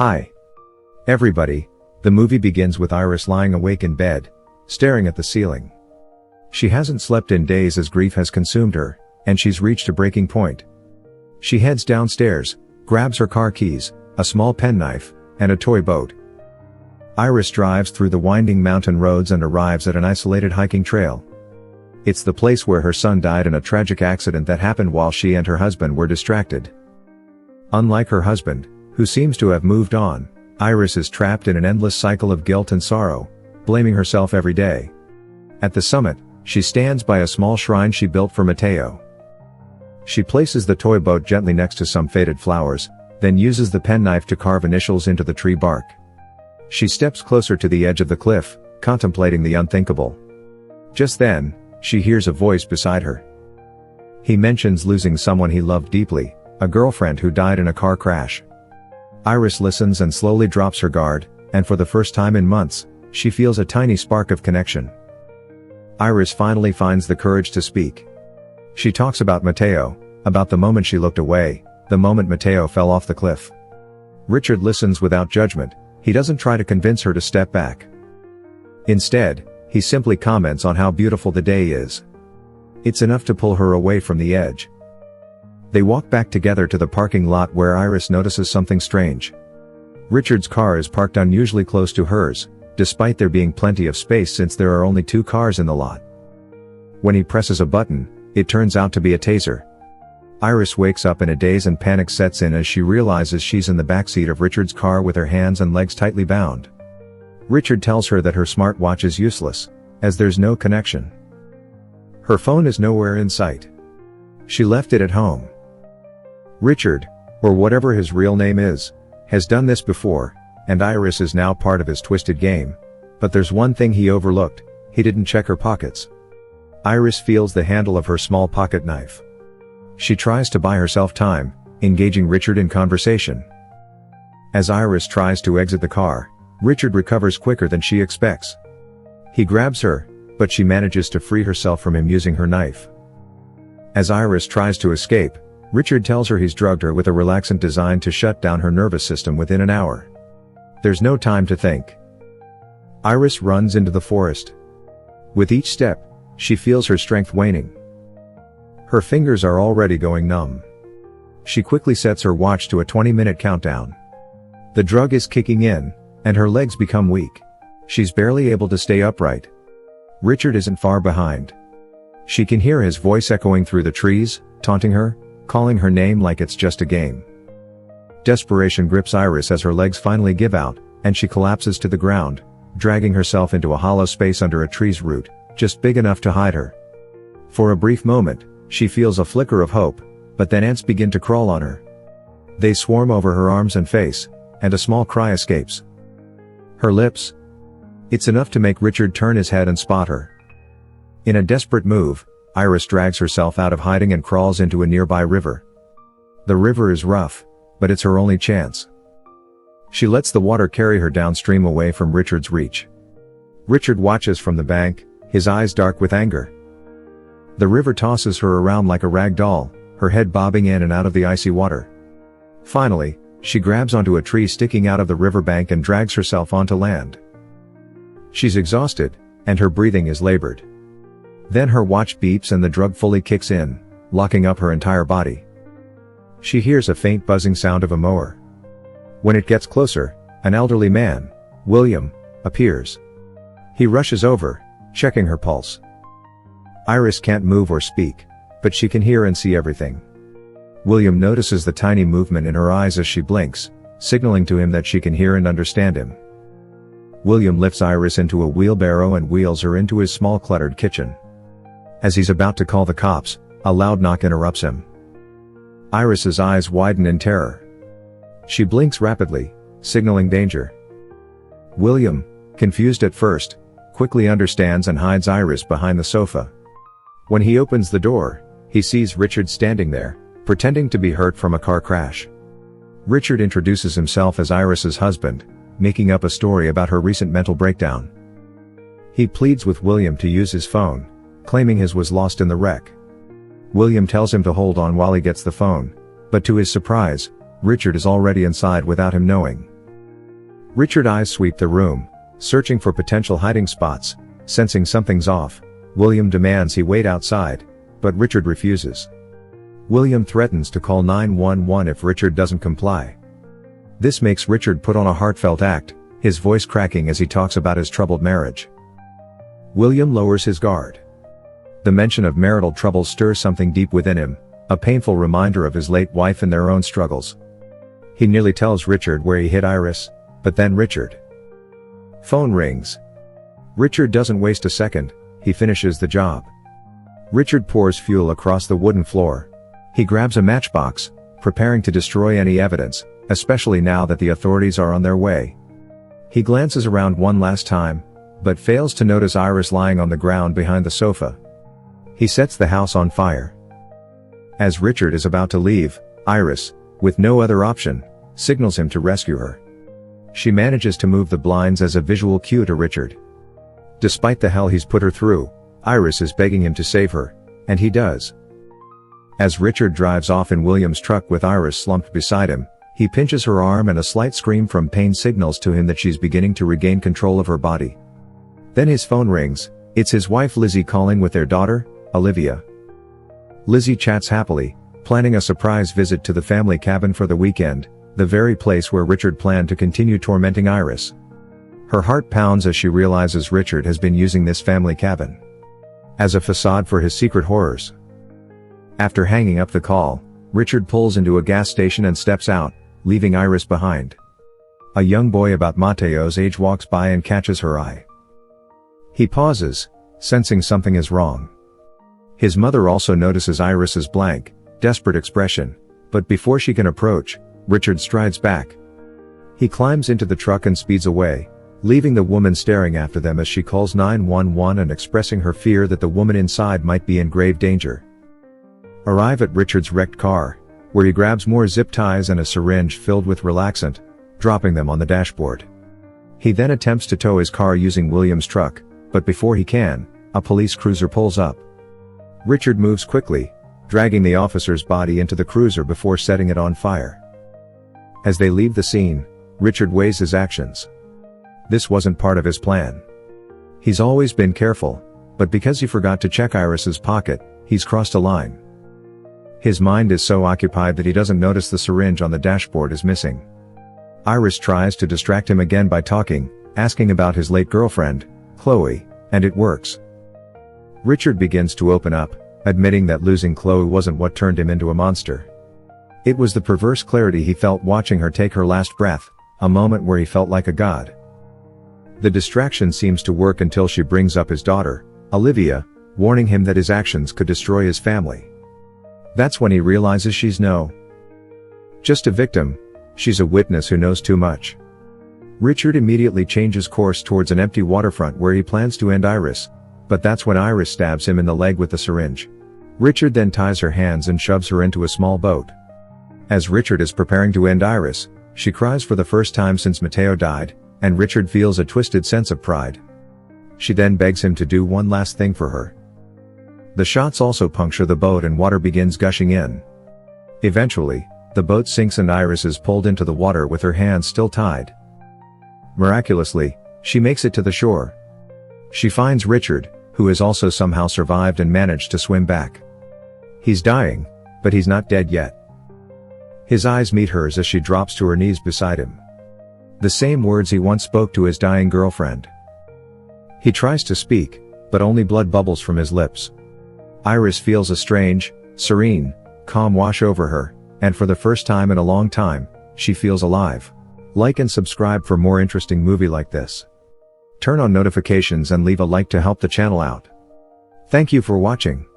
Hi. Everybody. The movie begins with Iris lying awake in bed, staring at the ceiling. She hasn't slept in days as grief has consumed her, and she's reached a breaking point. She heads downstairs, grabs her car keys, a small penknife, and a toy boat. Iris drives through the winding mountain roads and arrives at an isolated hiking trail. It's the place where her son died in a tragic accident that happened while she and her husband were distracted. Unlike her husband, who seems to have moved on, Iris is trapped in an endless cycle of guilt and sorrow, blaming herself every day. At the summit, she stands by a small shrine she built for Matteo. She places the toy boat gently next to some faded flowers, then uses the penknife to carve initials into the tree bark. She steps closer to the edge of the cliff, contemplating the unthinkable. Just then, she hears a voice beside her. He mentions losing someone he loved deeply, a girlfriend who died in a car crash. Iris listens and slowly drops her guard, and for the first time in months, she feels a tiny spark of connection. Iris finally finds the courage to speak. She talks about Matteo, about the moment she looked away, the moment Matteo fell off the cliff. Richard listens without judgment. He doesn't try to convince her to step back. Instead, he simply comments on how beautiful the day is. It's enough to pull her away from the edge. They walk back together to the parking lot where Iris notices something strange. Richard's car is parked unusually close to hers, despite there being plenty of space since there are only 2 cars in the lot. When he presses a button, it turns out to be a taser. Iris wakes up in a daze and panic sets in as she realizes she's in the backseat of Richard's car with her hands and legs tightly bound. Richard tells her that her smartwatch is useless, as there's no connection. Her phone is nowhere in sight. She left it at home. Richard, or whatever his real name is, has done this before, and Iris is now part of his twisted game. But there's one thing he overlooked: he didn't check her pockets. Iris feels the handle of her small pocket knife. She tries to buy herself time, engaging Richard in conversation. As Iris tries to exit the car, Richard recovers quicker than she expects. He grabs her, but she manages to free herself from him using her knife. As Iris tries to escape, Richard tells her he's drugged her with a relaxant designed to shut down her nervous system within an hour. There's no time to think. Iris runs into the forest. With each step, she feels her strength waning. Her fingers are already going numb. She quickly sets her watch to a 20-minute countdown. The drug is kicking in, and her legs become weak. She's barely able to stay upright. Richard isn't far behind. She can hear his voice echoing through the trees, taunting her, calling her name like it's just a game. Desperation grips Iris as her legs finally give out, and she collapses to the ground, dragging herself into a hollow space under a tree's root, just big enough to hide her. For a brief moment, she feels a flicker of hope, but then ants begin to crawl on her. They swarm over her arms and face, and a small cry escapes. Her lips. It's enough to make Richard turn his head and spot her. In a desperate move, Iris drags herself out of hiding and crawls into a nearby river. The river is rough, but it's her only chance. She lets the water carry her downstream away from Richard's reach. Richard watches from the bank, his eyes dark with anger. The river tosses her around like a rag doll, her head bobbing in and out of the icy water. Finally, she grabs onto a tree sticking out of the riverbank and drags herself onto land. She's exhausted, and her breathing is labored. Then her watch beeps and the drug fully kicks in, locking up her entire body. She hears a faint buzzing sound of a mower. When it gets closer, an elderly man, William, appears. He rushes over, checking her pulse. Iris can't move or speak, but she can hear and see everything. William notices the tiny movement in her eyes as she blinks, signaling to him that she can hear and understand him. William lifts Iris into a wheelbarrow and wheels her into his small cluttered kitchen. As he's about to call the cops, a loud knock interrupts him. Iris's eyes widen in terror. She blinks rapidly, signaling danger. William, confused at first, quickly understands and hides Iris behind the sofa. When he opens the door, he sees Richard standing there, pretending to be hurt from a car crash. Richard introduces himself as Iris's husband, making up a story about her recent mental breakdown. He pleads with William to use his phone, claiming his was lost in the wreck. William tells him to hold on while he gets the phone, but to his surprise, Richard is already inside without him knowing. Richard's eyes sweep the room, searching for potential hiding spots. Sensing something's off, William demands he wait outside, but Richard refuses. William threatens to call 911 if Richard doesn't comply. This makes Richard put on a heartfelt act, his voice cracking as he talks about his troubled marriage. William lowers his guard. The mention of marital troubles stirs something deep within him, a painful reminder of his late wife and their own struggles. He nearly tells Richard where he hid Iris, but then Richard. Phone rings. Richard doesn't waste a second, he finishes the job. Richard pours fuel across the wooden floor. He grabs a matchbox, preparing to destroy any evidence, especially now that the authorities are on their way. He glances around one last time, but fails to notice Iris lying on the ground behind the sofa. He sets the house on fire. As Richard is about to leave, Iris, with no other option, signals him to rescue her. She manages to move the blinds as a visual cue to Richard. Despite the hell he's put her through, Iris is begging him to save her, and he does. As Richard drives off in William's truck with Iris slumped beside him, he pinches her arm and a slight scream from pain signals to him that she's beginning to regain control of her body. Then his phone rings. It's his wife Lizzie calling with their daughter, Olivia. Lizzie chats happily, planning a surprise visit to the family cabin for the weekend, the very place where Richard planned to continue tormenting Iris. Her heart pounds as she realizes Richard has been using this family cabin as a facade for his secret horrors. After hanging up the call, Richard pulls into a gas station and steps out, leaving Iris behind. A young boy about Mateo's age walks by and catches her eye. He pauses, sensing something is wrong. His mother also notices Iris's blank, desperate expression, but before she can approach, Richard strides back. He climbs into the truck and speeds away, leaving the woman staring after them as she calls 911 and expressing her fear that the woman inside might be in grave danger. Arrive at Richard's wrecked car, where he grabs more zip ties and a syringe filled with relaxant, dropping them on the dashboard. He then attempts to tow his car using William's truck, but before he can, a police cruiser pulls up. Richard moves quickly, dragging the officer's body into the cruiser before setting it on fire. As they leave the scene, Richard weighs his actions. This wasn't part of his plan. He's always been careful, but because he forgot to check Iris's pocket, he's crossed a line. His mind is so occupied that he doesn't notice the syringe on the dashboard is missing. Iris tries to distract him again by talking, asking about his late girlfriend, Chloe, and it works. Richard begins to open up, admitting that losing Chloe wasn't what turned him into a monster. It was the perverse clarity he felt watching her take her last breath, a moment where he felt like a god. The distraction seems to work until she brings up his daughter, Olivia, warning him that his actions could destroy his family. That's when he realizes she's no just a victim, she's a witness who knows too much. Richard immediately changes course towards an empty waterfront where he plans to end Iris, but that's when Iris stabs him in the leg with the syringe. Richard then ties her hands and shoves her into a small boat. As Richard is preparing to end Iris, she cries for the first time since Mateo died, and Richard feels a twisted sense of pride. She then begs him to do one last thing for her. The shots also puncture the boat and water begins gushing in. Eventually, the boat sinks and Iris is pulled into the water with her hands still tied. Miraculously, she makes it to the shore. She finds Richard, who has also somehow survived and managed to swim back. He's dying, but he's not dead yet. His eyes meet hers as she drops to her knees beside him. The same words he once spoke to his dying girlfriend. He tries to speak, but only blood bubbles from his lips. Iris feels a strange, serene, calm wash over her, and for the first time in a long time, she feels alive. Like and subscribe for more interesting movie like this. Turn on notifications and leave a like to help the channel out. Thank you for watching.